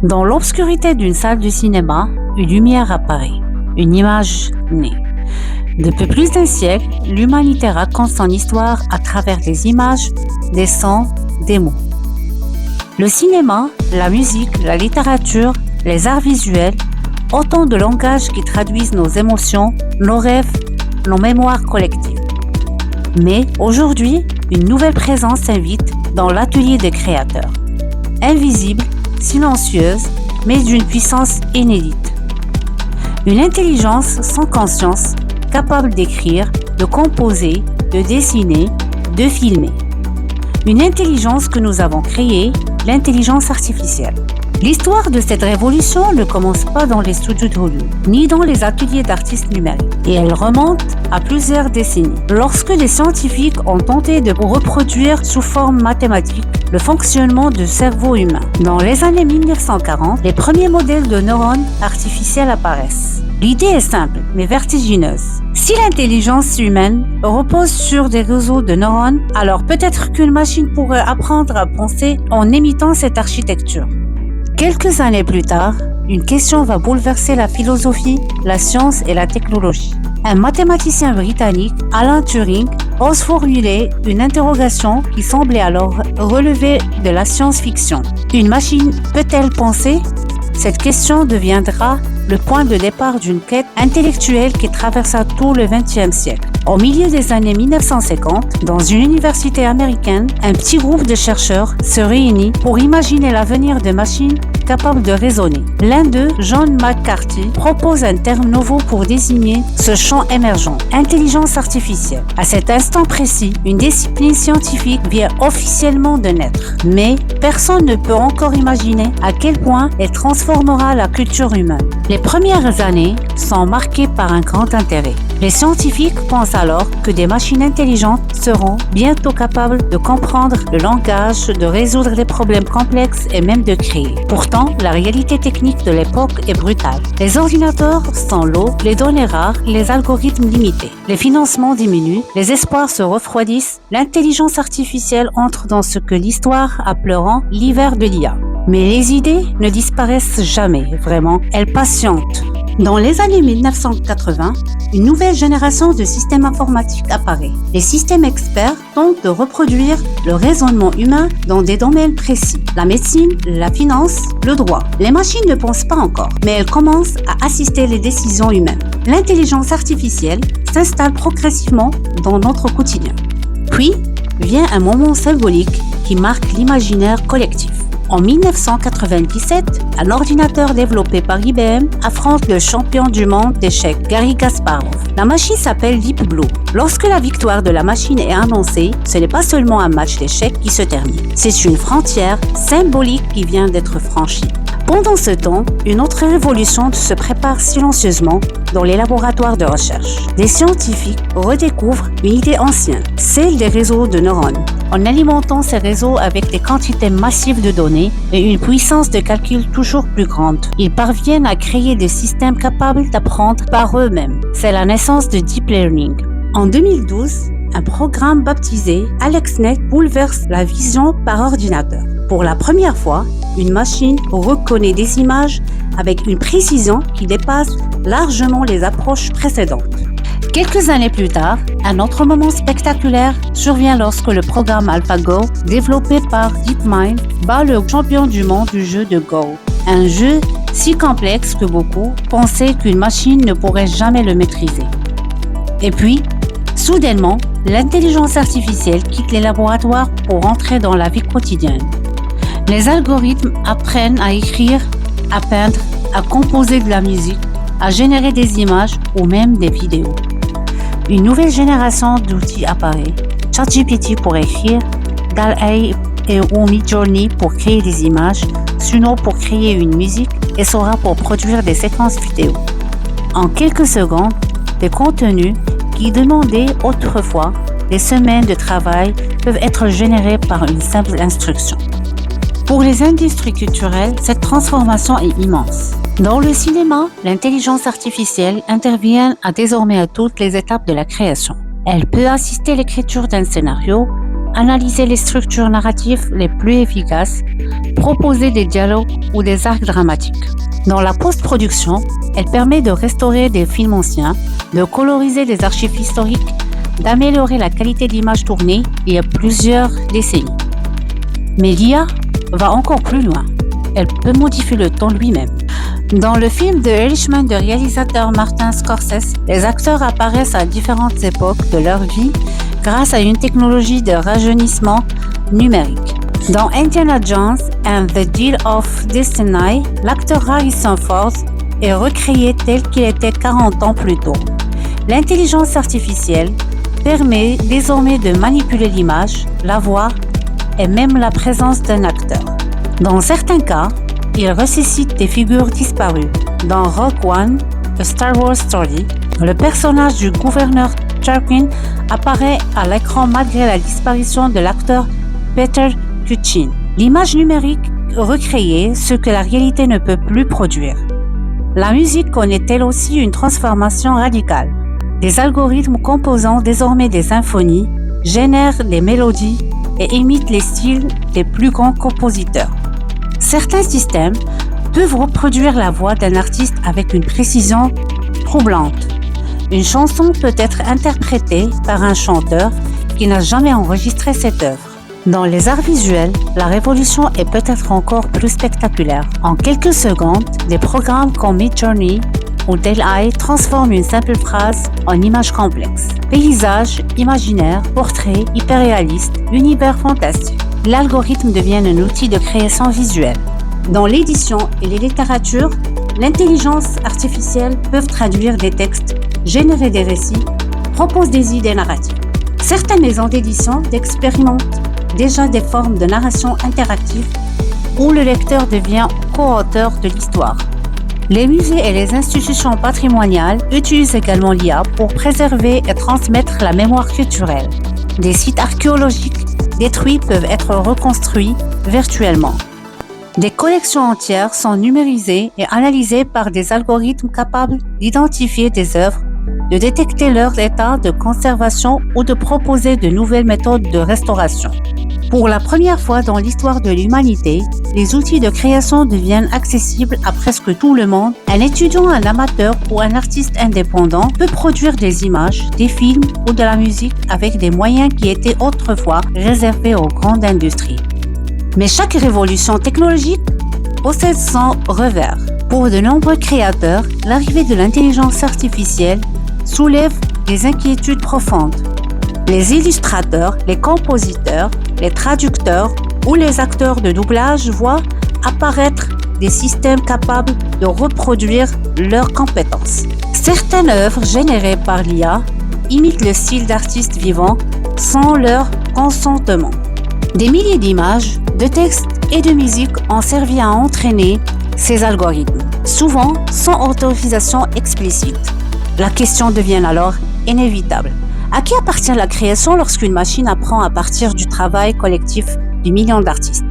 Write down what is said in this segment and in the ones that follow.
Dans l'obscurité d'une salle de cinéma, une lumière apparaît, une image naît. Depuis plus d'un siècle, l'humanité raconte son histoire à travers des images, des sons, des mots. Le cinéma, la musique, la littérature, les arts visuels, autant de langages qui traduisent nos émotions, nos rêves, nos mémoires collectives. Mais aujourd'hui, une nouvelle présence s'invite dans l'atelier des créateurs. Invisible, silencieuse, mais d'une puissance inédite. Une intelligence sans conscience, capable d'écrire, de composer, de dessiner, de filmer. Une intelligence que nous avons créée, l'intelligence artificielle. L'histoire de cette révolution ne commence pas dans les studios de Hollywood, ni dans les ateliers d'artistes numériques, et elle remonte à plusieurs décennies, lorsque les scientifiques ont tenté de reproduire sous forme mathématique le fonctionnement du cerveau humain. Dans les années 1940, les premiers modèles de neurones artificiels apparaissent. L'idée est simple, mais vertigineuse. Si l'intelligence humaine repose sur des réseaux de neurones, alors peut-être qu'une machine pourrait apprendre à penser en imitant cette architecture. Quelques années plus tard, une question va bouleverser la philosophie, la science et la technologie. Un mathématicien britannique, Alan Turing, ose formuler une interrogation qui semblait alors relever de la science-fiction. Une machine peut-elle penser ? Cette question deviendra le point de départ d'une quête intellectuelle qui traversa tout le XXe siècle. Au milieu des années 1950, dans une université américaine, un petit groupe de chercheurs se réunit pour imaginer l'avenir de machines capables de raisonner. L'un d'eux, John McCarthy, propose un terme nouveau pour désigner ce champ émergent, intelligence artificielle. À cet instant précis, une discipline scientifique vient officiellement de naître. Mais personne ne peut encore imaginer à quel point elle transformera la culture humaine. Les premières années sont marquées par un grand intérêt. Les scientifiques pensent alors que des machines intelligentes seront bientôt capables de comprendre le langage, de résoudre des problèmes complexes et même de créer. Pourtant, la réalité technique de l'époque est brutale. Les ordinateurs sont lourds, les données rares, les algorithmes limités. Les financements diminuent, les espoirs se refroidissent, l'intelligence artificielle entre dans ce que l'histoire appellera l'hiver de l'IA. Mais les idées ne disparaissent jamais, vraiment, elles patientent. Dans les années 1980, une nouvelle génération de systèmes informatiques apparaît. Les systèmes experts tentent de reproduire le raisonnement humain dans des domaines précis. La médecine, la finance, le droit. Les machines ne pensent pas encore, mais elles commencent à assister les décisions humaines. L'intelligence artificielle s'installe progressivement dans notre quotidien. Puis vient un moment symbolique qui marque l'imaginaire collectif. En 1997, un ordinateur développé par IBM affronte le champion du monde d'échecs, Garry Kasparov. La machine s'appelle Deep Blue. Lorsque la victoire de la machine est annoncée, ce n'est pas seulement un match d'échecs qui se termine. C'est une frontière symbolique qui vient d'être franchie. Pendant ce temps, une autre révolution se prépare silencieusement dans les laboratoires de recherche. Des scientifiques redécouvrent une idée ancienne, celle des réseaux de neurones. En alimentant ces réseaux avec des quantités massives de données et une puissance de calcul toujours plus grande, ils parviennent à créer des systèmes capables d'apprendre par eux-mêmes. C'est la naissance de Deep Learning. En 2012, un programme baptisé AlexNet bouleverse la vision par ordinateur. Pour la première fois, une machine reconnaît des images avec une précision qui dépasse largement les approches précédentes. Quelques années plus tard, un autre moment spectaculaire survient lorsque le programme AlphaGo, développé par DeepMind, bat le champion du monde du jeu de Go. Un jeu si complexe que beaucoup pensaient qu'une machine ne pourrait jamais le maîtriser. Et puis, soudainement, l'intelligence artificielle quitte les laboratoires pour entrer dans la vie quotidienne. Les algorithmes apprennent à écrire, à peindre, à composer de la musique, à générer des images ou même des vidéos. Une nouvelle génération d'outils apparaît. ChatGPT pour écrire, DALL-E ou Midjourney pour créer des images, Suno pour créer une musique et Sora pour produire des séquences vidéo. En quelques secondes, des contenus qui demandaient autrefois des semaines de travail peuvent être générés par une simple instruction. Pour les industries culturelles, cette transformation est immense. Dans le cinéma, l'intelligence artificielle intervient désormais à toutes les étapes de la création. Elle peut assister à l'écriture d'un scénario, analyser les structures narratives les plus efficaces, proposer des dialogues ou des arcs dramatiques. Dans la post-production, elle permet de restaurer des films anciens, de coloriser des archives historiques, d'améliorer la qualité d'image tournée il y a plusieurs décennies. Mais l'IA va encore plus loin. Elle peut modifier le ton lui-même. Dans le film The Irishman du réalisateur Martin Scorsese, les acteurs apparaissent à différentes époques de leur vie grâce à une technologie de rajeunissement numérique. Dans Indiana Jones and the Dial of Destiny, l'acteur Harrison Ford est recréé tel qu'il était 40 ans plus tôt. L'intelligence artificielle permet désormais de manipuler l'image, la voix et même la présence d'un acteur. Dans certains cas, il ressuscite des figures disparues. Dans Rogue One, A Star Wars Story, le personnage du gouverneur Tarkin apparaît à l'écran malgré la disparition de l'acteur Peter Cushing. L'image numérique recréée ce que la réalité ne peut plus produire. La musique connaît elle aussi une transformation radicale. Des algorithmes composant désormais des symphonies génèrent des mélodies et imitent les styles des plus grands compositeurs. Certains systèmes peuvent reproduire la voix d'un artiste avec une précision troublante. Une chanson peut être interprétée par un chanteur qui n'a jamais enregistré cette œuvre. Dans les arts visuels, la révolution est peut-être encore plus spectaculaire. En quelques secondes, des programmes comme Midjourney ou DALL-E transforment une simple phrase en image complexe. Paysages, imaginaires, portraits, hyperréalistes, univers fantastiques. L'algorithme devient un outil de création visuelle. Dans l'édition et les littératures, l'intelligence artificielle peut traduire des textes, générer des récits, propose des idées narratives. Certaines maisons d'édition expérimentent déjà des formes de narration interactive où le lecteur devient co-auteur de l'histoire. Les musées et les institutions patrimoniales utilisent également l'IA pour préserver et transmettre la mémoire culturelle. Des sites archéologiques détruits peuvent être reconstruits virtuellement. Des collections entières sont numérisées et analysées par des algorithmes capables d'identifier des œuvres, de détecter leur état de conservation ou de proposer de nouvelles méthodes de restauration. Pour la première fois dans l'histoire de l'humanité, les outils de création deviennent accessibles à presque tout le monde. Un étudiant, un amateur ou un artiste indépendant peut produire des images, des films ou de la musique avec des moyens qui étaient autrefois réservés aux grandes industries. Mais chaque révolution technologique possède son revers. Pour de nombreux créateurs, l'arrivée de l'intelligence artificielle soulève des inquiétudes profondes. Les illustrateurs, les compositeurs, les traducteurs ou les acteurs de doublage voient apparaître des systèmes capables de reproduire leurs compétences. Certaines œuvres générées par l'IA imitent le style d'artistes vivants sans leur consentement. Des milliers d'images, de textes et de musique ont servi à entraîner ces algorithmes, souvent sans autorisation explicite. La question devient alors inévitable. À qui appartient la création lorsqu'une machine apprend à partir du travail collectif de millions d'artistes?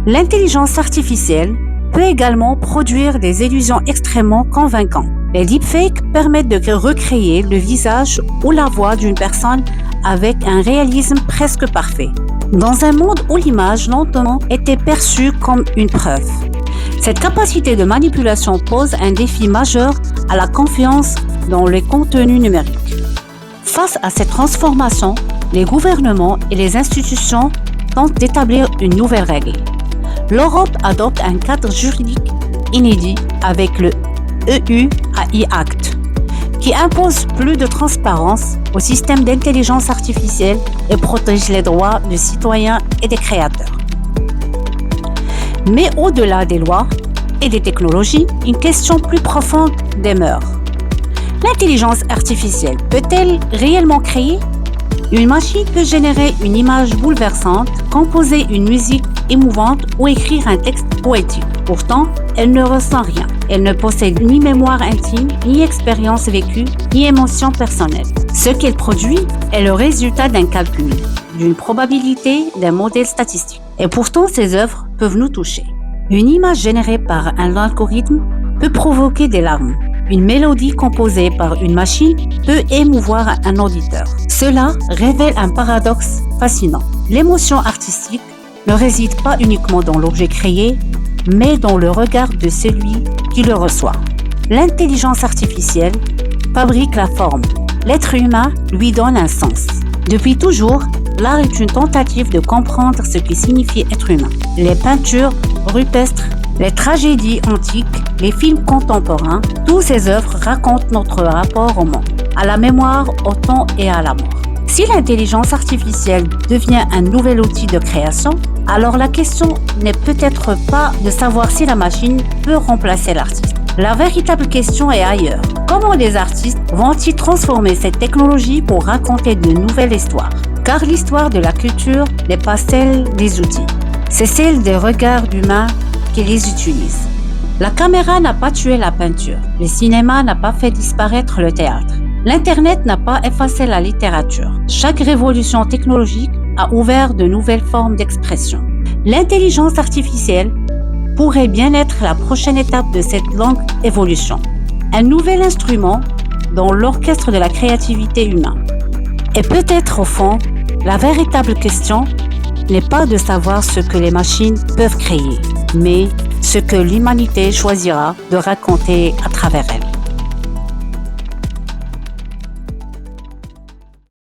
L'intelligence artificielle peut également produire des illusions extrêmement convaincantes. Les deepfakes permettent de recréer le visage ou la voix d'une personne avec un réalisme presque parfait, dans un monde où l'image longtemps était perçue comme une preuve. Cette capacité de manipulation pose un défi majeur à la confiance dans les contenus numériques. Face à cette transformation, les gouvernements et les institutions tentent d'établir une nouvelle règle. L'Europe adopte un cadre juridique inédit avec le EU AI Act, qui impose plus de transparence au système d'intelligence artificielle et protège les droits des citoyens et des créateurs. Mais au-delà des lois et des technologies, une question plus profonde demeure. L'intelligence artificielle peut-elle réellement créer? Une machine peut générer une image bouleversante, composer une musique émouvante ou écrire un texte poétique. Pourtant, elle ne ressent rien. Elle ne possède ni mémoire intime, ni expérience vécue, ni émotion personnelle. Ce qu'elle produit est le résultat d'un calcul, d'une probabilité, d'un modèle statistique. Et pourtant, ces œuvres peuvent nous toucher. Une image générée par un algorithme peut provoquer des larmes. Une mélodie composée par une machine peut émouvoir un auditeur. Cela révèle un paradoxe fascinant. L'émotion artistique ne réside pas uniquement dans l'objet créé, mais dans le regard de celui qui le reçoit. L'intelligence artificielle fabrique la forme. L'être humain lui donne un sens. Depuis toujours, l'art est une tentative de comprendre ce qui signifie être humain. Les peintures rupestres, les tragédies antiques, les films contemporains, toutes ces œuvres racontent notre rapport au monde, à la mémoire, au temps et à la mort. Si l'intelligence artificielle devient un nouvel outil de création, alors la question n'est peut-être pas de savoir si la machine peut remplacer l'artiste. La véritable question est ailleurs. Comment les artistes vont-ils transformer cette technologie pour raconter de nouvelles histoires? Car l'histoire de la culture n'est pas celle des outils, c'est celle des regards humains qui les utilisent. La caméra n'a pas tué la peinture, le cinéma n'a pas fait disparaître le théâtre. L'Internet n'a pas effacé la littérature. Chaque révolution technologique a ouvert de nouvelles formes d'expression. L'intelligence artificielle pourrait bien être la prochaine étape de cette longue évolution. Un nouvel instrument dans l'orchestre de la créativité humaine. Et peut-être au fond, la véritable question n'est pas de savoir ce que les machines peuvent créer, mais ce que l'humanité choisira de raconter à travers elles.